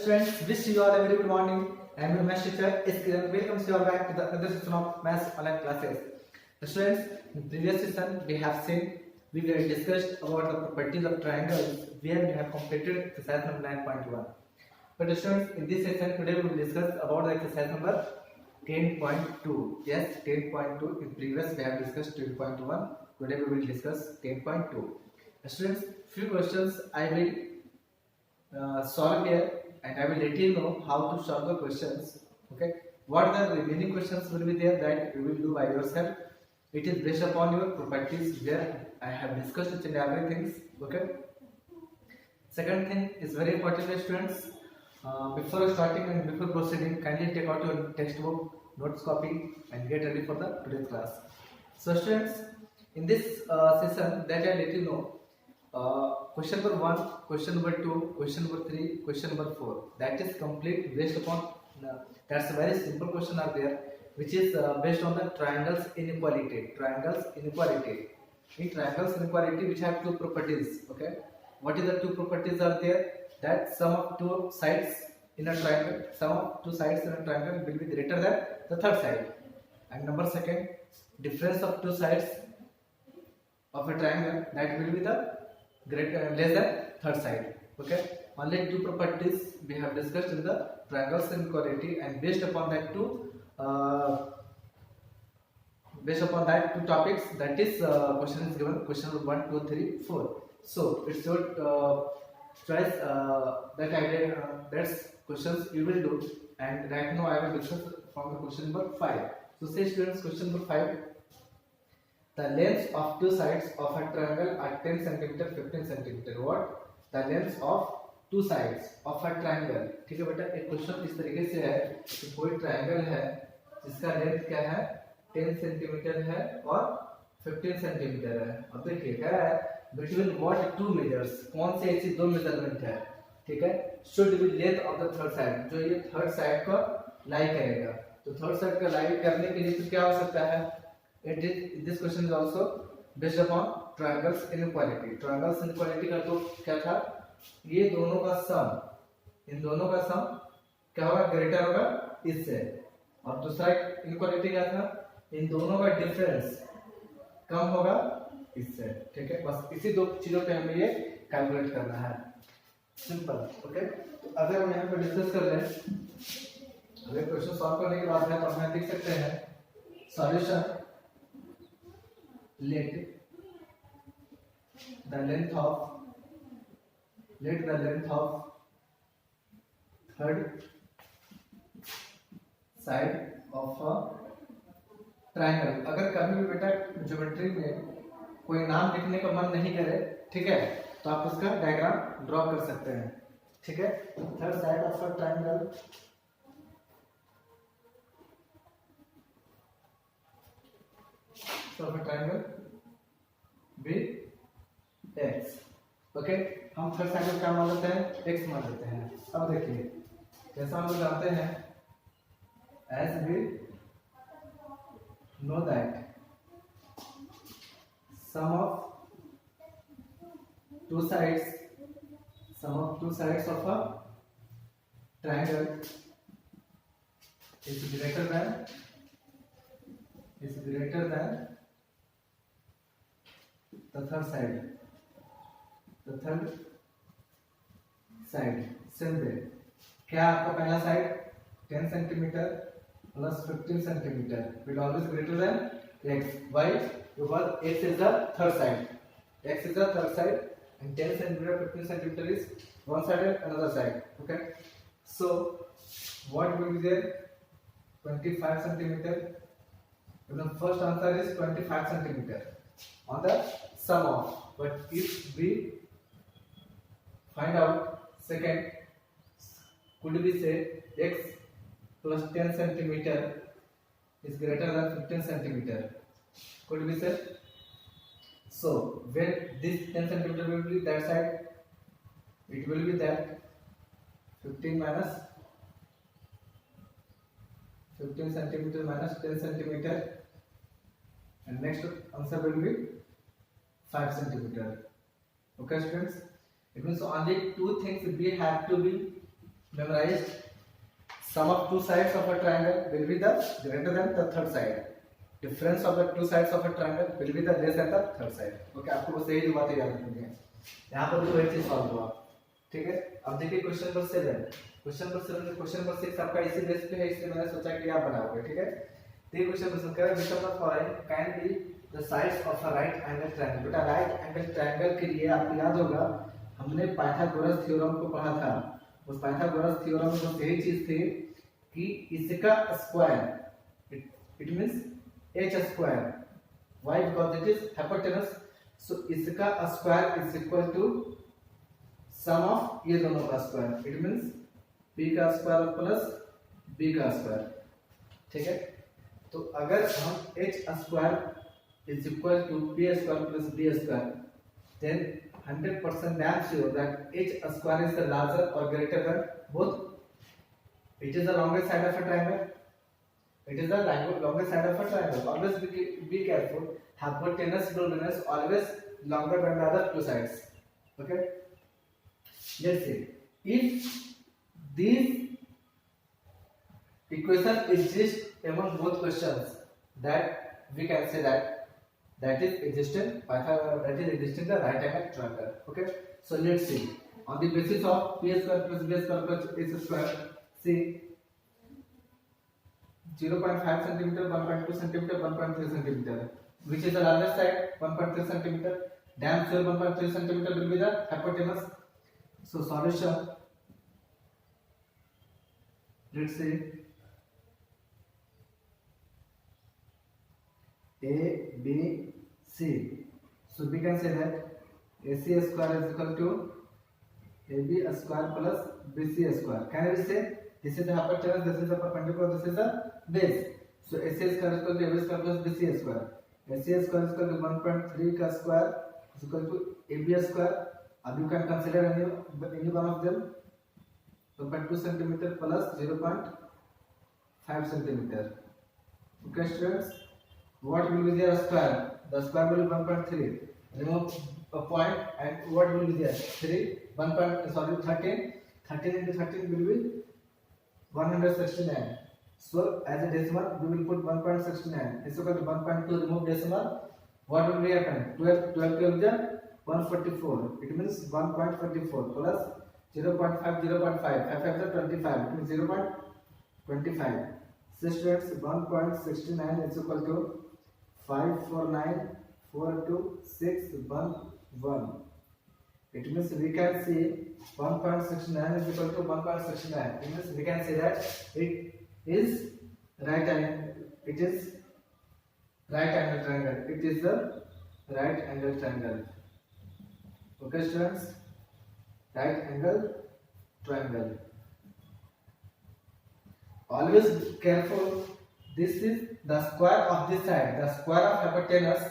Friends, wish you all a very good morning. I am your math teacher S. Kiran. Welcome you all back to the another session of maths online classes. Students, in previous session we have seen we were discussed about the properties of triangles where we have completed exercise number 9.1. But students, in this session today we will discuss about the exercise number 10.2. Yes, 10.2. In previous we have discussed 10.1. Today we will discuss 10.2. Students, few questions I will solve here and I will let you know how to solve the questions. Okay, what the remaining questions will be there that you will do by yourself. It is based upon your properties where I have discussed each and everything. Okay, second thing is very important, students. Before starting and before proceeding, kindly take out your textbook, notes copy and get ready for the today's class. So students, in this session that I let you know question number 1, question number 2, question number 3, question number 4. That is complete based upon that's a very simple question are there, which is based on the triangles inequality. Triangles inequality. In triangles inequality, which have two properties. Okay, what is the two properties are there? That sum of two sides in a triangle, sum of two sides in a triangle will be greater than the third side. And number second, difference of two sides of a triangle that will be the less than third side. Okay, only two properties we have discussed in the triangles inequality, and based upon that two topics, that is question is given, question number 1, 2, 3, 4. So it's your choice that I did, that's questions you will do, and right now I will discuss from the question number 5. So say students, question number 5. The lengths of two sides of a triangle are 10 cm, 15 cm. What? The lengths of two sides of a triangle. ठीक है बेटा, एक question इस तरीके से है कि कोई ट्रायंगल है जिसका लेंथ क्या है 10 सेंटीमीटर है और 15 सेंटीमीटर है. अब देखिए क्या है, बिटवीन व्हाट टू मेजर्स, कौन से ऐसी दो मेजरमेंट है, ठीक है, should be length of the third side, जो ये थर्ड साइड को लाई करेगा. तो थर्ड साइड को लाई करने के लिए तो क्या हो सकता है, this question is also based upon triangles inequality. Triangles inequality का तो क्या था, ये दोनों का सम, इन दोनों का सम क्या होगा, ग्रेटर होगा इससे, और दूसरा इनक्वालिटी क्या था, इन दोनों का डिफरेंस कम होगा इससे. ठीक है, बस इसी दो चीजों पे हमें ये कैलकुलेट करना है. सिंपल. ओके, तो अगर हम यहाँ पे डिस्कस कर लें, अगर क्वेश्चन सॉल्व करने के बाद है तो हम देख सकते हैं solution. let the length of third side of a triangle. अगर कभी भी बेटा ज्योमेट्री में कोई नाम लिखने का मन नहीं करे, ठीक है, तो आप उसका डायग्राम ड्रॉ कर सकते हैं. ठीक है, third side of a triangle of a triangle with x. Okay, हम थर्ड साइड को क्या मान लेते हैं, x मान लेते हैं. अब देखिए जैसा हम लोग जानते हैं, as we know that sum of two sides of a triangle is greater than the third side. Same way, क्या आपका पहला side 10 centimetre plus 15 centimetre will always greater than x. Why? Because x is the third side. X is the third side and 10 centimeter 15 centimeter is one side and another side. Okay, so what will be there, 25 centimeter. The first answer is 25 centimeter on the sum of, but if we find out second, could we say x plus 10 centimeter is greater than 15 centimeter? Could we say? So when this 10 centimeter will be that side, it will be that 15 minus 15 centimeter minus 10 centimeter, and next answer will be 5 centimeter. Okay students, it means only two things we have to be memorized. Sum of two sides of a triangle will be the greater than the third side. Difference of the two sides of a triangle will be the less than the third side. Okay, आपको बस यही बातें याद रखनी है. यहाँ पर भी वही चीज सॉल्व हुआ. ठीक है. अब देखिए क्वेश्चन नंबर 7. क्वेश्चन नंबर 6 आपका इसी बेस पे है, इसलिए मैंने सोचा कि आप बनाओगे. ठीक है. तो ये क्वेश्चन पूछा है which of the following can be the sides of a right angle triangle. बेटा राइट एंगल ट्रायंगल के लिए आपको याद होगा हमने पाइथागोरस थ्योरम को पढ़ा था. उस पाइथागोरस थ्योरम में तो यही चीज थी कि इसका square it means h square. why? because it is hypotenuse. so इसका square is equal to sum of ये दोनों का स्क्वायर. इट मींस b का स्क्वायर प्लस b का स्क्वायर. ठीक है. तो अगर हम h square is equal to b square plus b square then 100% damn sure that h square is the larger or greater than both. It is the longest side of a triangle. It is the longest side of a triangle. Always be careful. Hypotenuse is always longer than the other two sides. Okay. Let's see. If these equations exist among both questions, that we can say that is existent the right angle triangle. Okay. So let's see. On the basis of p square plus b square plus h square, see 0.5 cm, 1.2 cm, 1.3 cm. Which is the largest side? 1.3 cm. Damn sure 1.3 cm will be the hypotenuse. So solution. Let's say A, B, C. So we can say that AC square is equal to AB square plus BC square. Can we say this is the hypotenuse, this is the perpendicular, this is the base. So AC square is equal to AB square plus BC square. AC square is equal to 1.3 का square is equal to AB square. अब you can consider any one of them. 1.2 cm plus 0.5 cm. Okay, students. What will be their square? The square will be 1.3. Remove a point and what will be there? 13. 13 into 13 will be 169. So as a decimal, we will put 1.69. Is equal to 1.2. Remove decimal. What will be happen? 12 is 144. It means 1.44 plus 0.5, 0.5. 5 is 25. It means 0.25. So students, 1.69 is equal to 5494261. It means we can see 1.69 is equal to 1.69. It means we can say that it is right angle. It is right angle triangle. It is the right angle triangle. Okay, students. Right angle triangle. Always be careful. This is the square of this side. The square of hypotenuse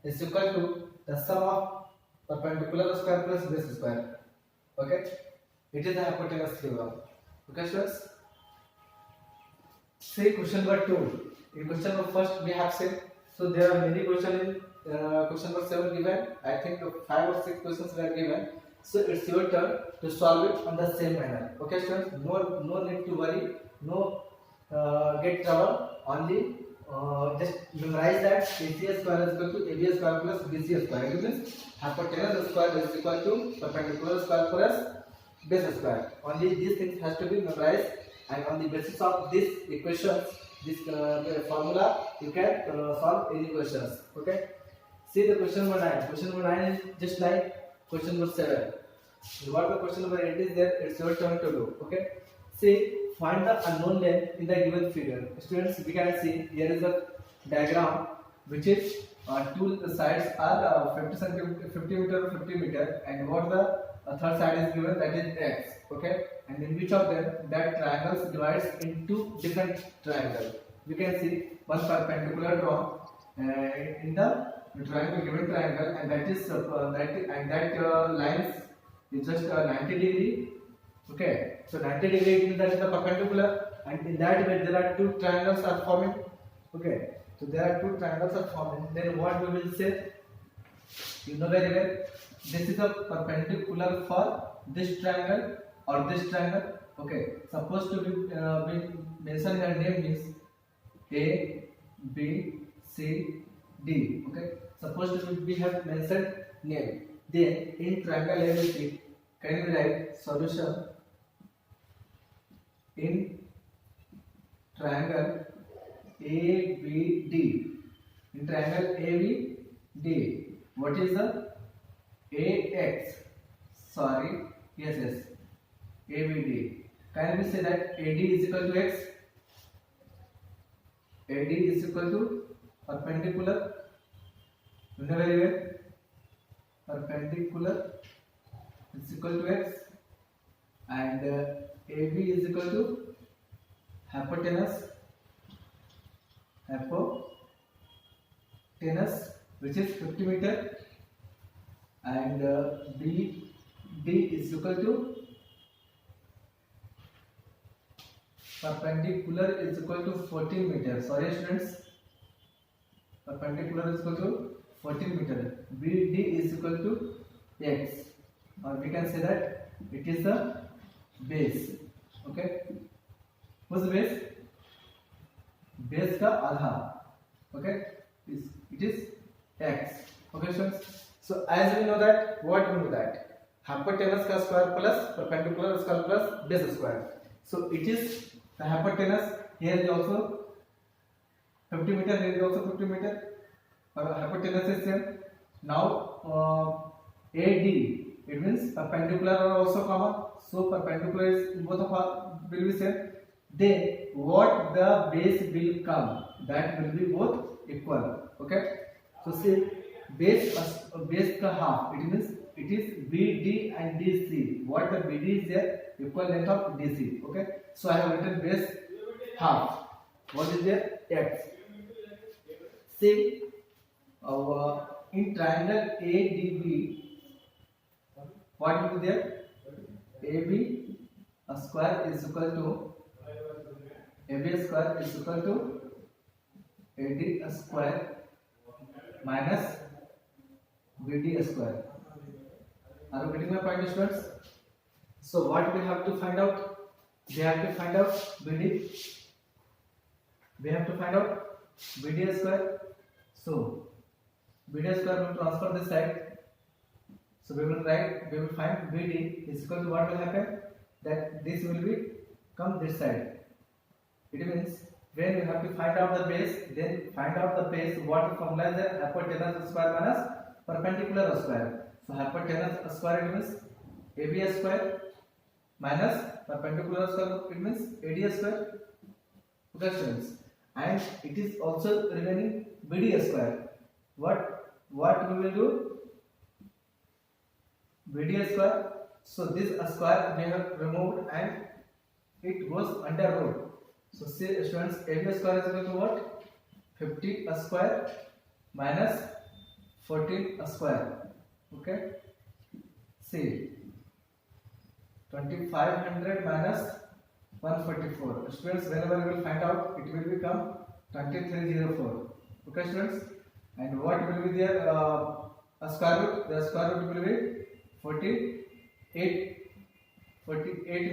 is equal to the sum of perpendicular square plus base square. Okay? It is the hypotenuse theorem. Okay, students? See question number 2. In question number first we have said, so there are many questions in question number 7 given. I think 5 or 6 questions were given. So it's your turn to solve it on the same manner. Okay, students? No need to worry. No get trouble. Only just memorize that AC square is equal to AB square plus BC square. It means hypotenuse square is equal to perpendicular square plus base square. Only these things has to be memorized, and on the basis of this equations, this formula, you can solve any questions. Okay. See the question number 9. Question number 9 is just like question number 7. What the question number 8 is there? It's your turn to do. Okay. See. Find the unknown length in the given figure. Students, we can see here is a diagram which is two sides are 50 meter, 50 meter, and what the third side is given, that is x. Okay, and in which of them that triangles divides into different triangles. We can see one perpendicular drawn in the triangle, given triangle, and that is lines is just 90 degree. Okay, so 90 degree means that is the perpendicular, and in that way there are two triangles are forming. Okay, so there are two triangles are forming. Then what we will say? You know very well. This is the perpendicular for this triangle or this triangle. Okay, supposed to be mentioned in name means A, B, C, D. Okay, supposed to be have mentioned name. Then in triangle ABC, can we write solution in triangle ABD? In triangle ABD, what is the AX? Sorry, yes, ABD. Can we say that AD is equal to X? AD is equal to perpendicular. You know very well. Perpendicular is equal to X, and AB is equal to hypotenuse. Hypotenuse, which is 50 meter, and BD is equal to perpendicular is equal to 14 meter. Sorry students, perpendicular is equal to 14 meter. BD is equal to X, or we can say that it is the base. Okay, what's the base? Base का आधा. Okay, it is X. Okay students, so as we know that, what we know that hypotenuse का square plus perpendicular square plus base square. So it is the hypotenuse. Here is also 50 meter, here is also 50 meter. Hypotenuse is same. Now AD, it means perpendicular are also common, so perpendicular is both of will be same. Then what the base will come, that will be both equal. Okay, so see, base ka half, it means it is BD and DC. What the BD is there, equal length of DC. Okay, so I have written base half. What is there? X. See, in triangle ADB, what will be there? AB square is equal to AB square is equal to AD square minus BD square. Are you getting my point, students? So what we have to find out? We have to find out BD. We have to find out BD square. So BD square will transfer this side. So we will find BD is equal to, what will happen? That this will be come this side. It means when you have to find out the base, then find out the base. What formula is there? Hypotenuse square minus perpendicular square. So hypotenuse square, it means AB square minus perpendicular square, it means AD square. Okay students, and it is also remaining BD square. What we will do? BD square. So this square we have removed and it goes under root. So see students, AB square is equal to what? 50 square minus 14 square. Okay, see, 2500 minus 144. Students, whenever you will find out, it will become 2304. Okay students, and what will be there? A square root. The square root will be 48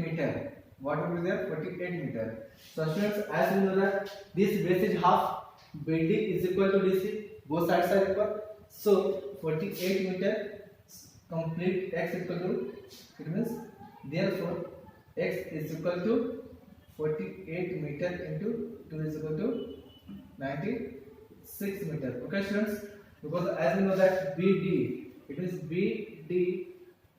meter. What will be there? 48 meter. So students, as you know that this base is half, BD is equal to DC, both sides are equal. So 48 meter complete X equal to, it means therefore X is equal to 48 meter into 2 is equal to 96 meter. Okay students, because as you know that BD, it is BD,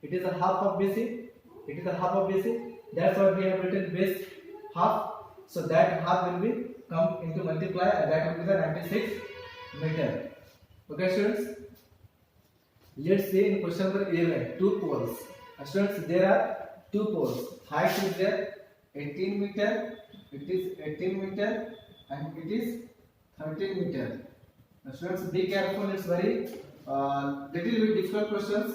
it is a half of BC. It is a half of BC. That's why we have written base half. So that half will be come into multiply, and that will be the 96 meter. Okay students, let's say in question number 11, two poles. Students, there are two poles. Height is there 18 meter. It is 18 meter and it is 13 meter. Students, be careful. It's very little bit difficult questions.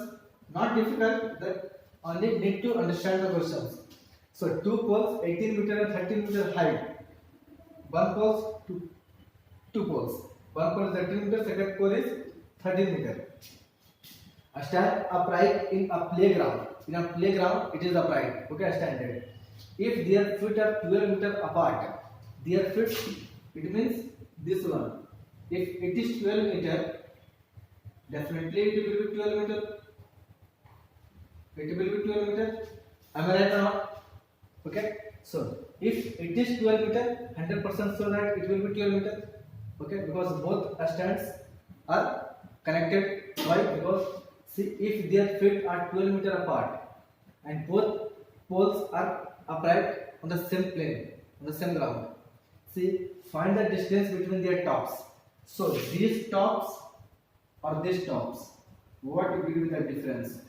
Not difficult. That only need to understand the questions. So two poles, 18 meter and 13 meter height. One pole, two poles. One pole is 13 meter. Second pole is 13 meter. Stand upright in a playground. In a playground, it is upright. Okay, standard. if their feet are 12 meter apart, their feet, it means this one. If it is 12 meter, definitely it will be 12 meter. It will be 12 meter. Am I right or not? Okay. So if it is 12 meter, 100% sure that it will be 12 meter. Okay, because both stands are connected. Why? Because see, if their feet are 12 meter apart and both poles are upright on the same plane, on the same ground. See, find the distance between their tops. So these tops or these tops, what will be the difference?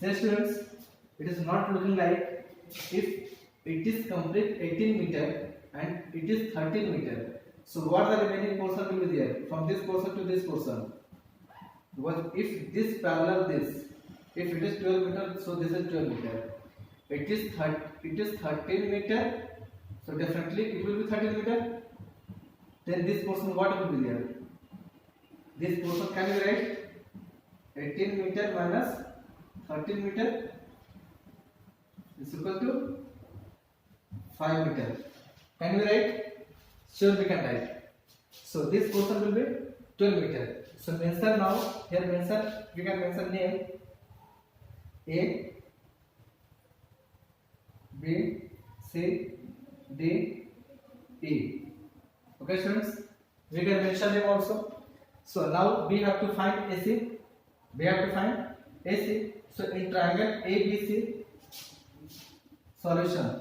Say students, it is not looking like if it is complete 18 meter and it is 13 meter. So what the remaining portion will be there from this portion to this portion? Because if this parallel this, if it is 12 meter, so this is 12 meter. It is 13 meter, so definitely it will be 13 meter. Then this portion what will be there? This portion can be write 18 meter minus 13 meter is equal to 5 meter. Can we write? Sure, we can write. So this portion will be 12 meter. So mention now, here mention, we can mention name A, B, C, D, E. Okay students, we can mention them also. So now we have to find AC. We have to find AC. So in triangle ABC solution.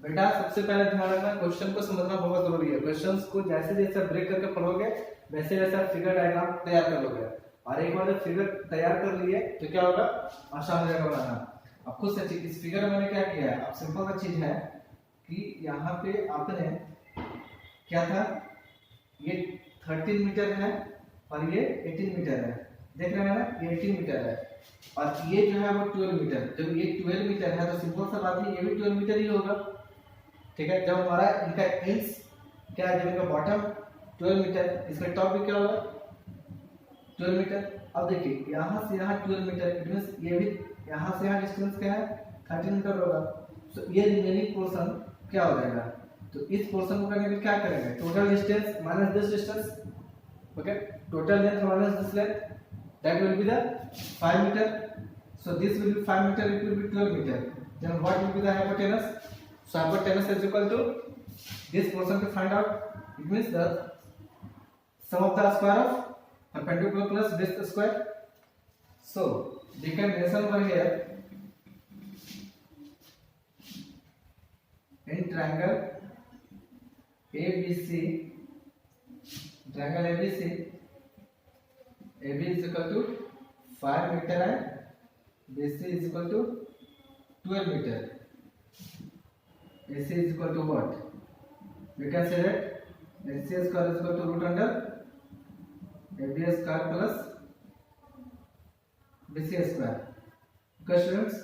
बेटा सबसे पहले ध्यान रखना, question को समझना बहुत जरूरी है. क्वेश्चंस को जैसे जैसे ब्रेक करके पढ़ोगे वैसे वैसे फिगर डायग्राम तैयार कर लोगे. और एक बार जब फिगर तैयार कर लिए तो क्या होगा, आसान हो जाएगा बनाना. अब खुद से इस फिगर में मैंने क्या किया है, अब सिंपल सा चीज है कि यहाँ पे आपने क्या था, ये 13 मीटर है और ये 18 मीटर है. देख रहे हैं ना, ये 18 मीटर है और ये जो है वो 12 मीटर. जब ये 12 मीटर है तो सिंपल सा बात है, ये भी 12 मीटर ही होगा. ठीक है. जब हमारा इनका एंड्स क्या है, जब इनका बॉटम 12 मीटर, इसका टॉप भी क्या होगा 12 मीटर. अब देखिए यहाँ से यहाँ 12 मीटर, इट मींस ये भी यहाँ से यहाँ डिस्टेंस क्या है 13 मीटर होगा. तो ये रिमेनिंग पोर्शन क्या हो जाएगा, तो इस पोर्शन को करने के लिए क्या करेंगे, total distance minus this distance. Okay, total length minus this length, that will be the 5 meter. So this will be 5 meter, it will be 12 meter. Then what will be the hypotenuse? So hypotenuse is equal to this portion to find out. It means the sum of the square of perpendicular plus base square. So we can mention over here in triangle ABC, triangle ABC, AB is equal to 5 meter and BC is equal to 12 meter. AC is equal to what? We can say that AC square is equal to root under AB square plus BC square. Okay students,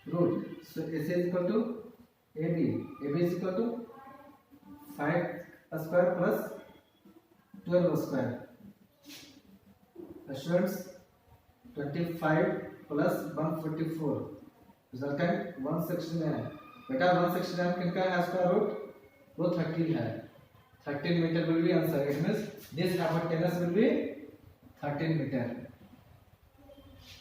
root. So AC is equal to AB. AB is equal to 5 square plus 12 square. Students, 25 plus 144 resultant 169. बेटा 169 किनका है इसका root, वो 13 है. 13 metre will be answer. It means this hypotenuse will be 13 meter.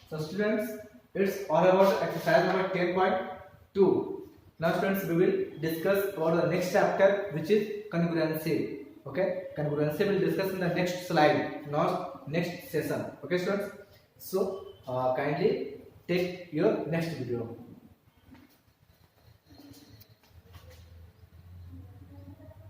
So students, it's all about exercise number 10.2. Now students, we will discuss about the next chapter, which is congruency. Okay, congruency will discuss in the next slide, not next session. Okay students, so kindly take your next video.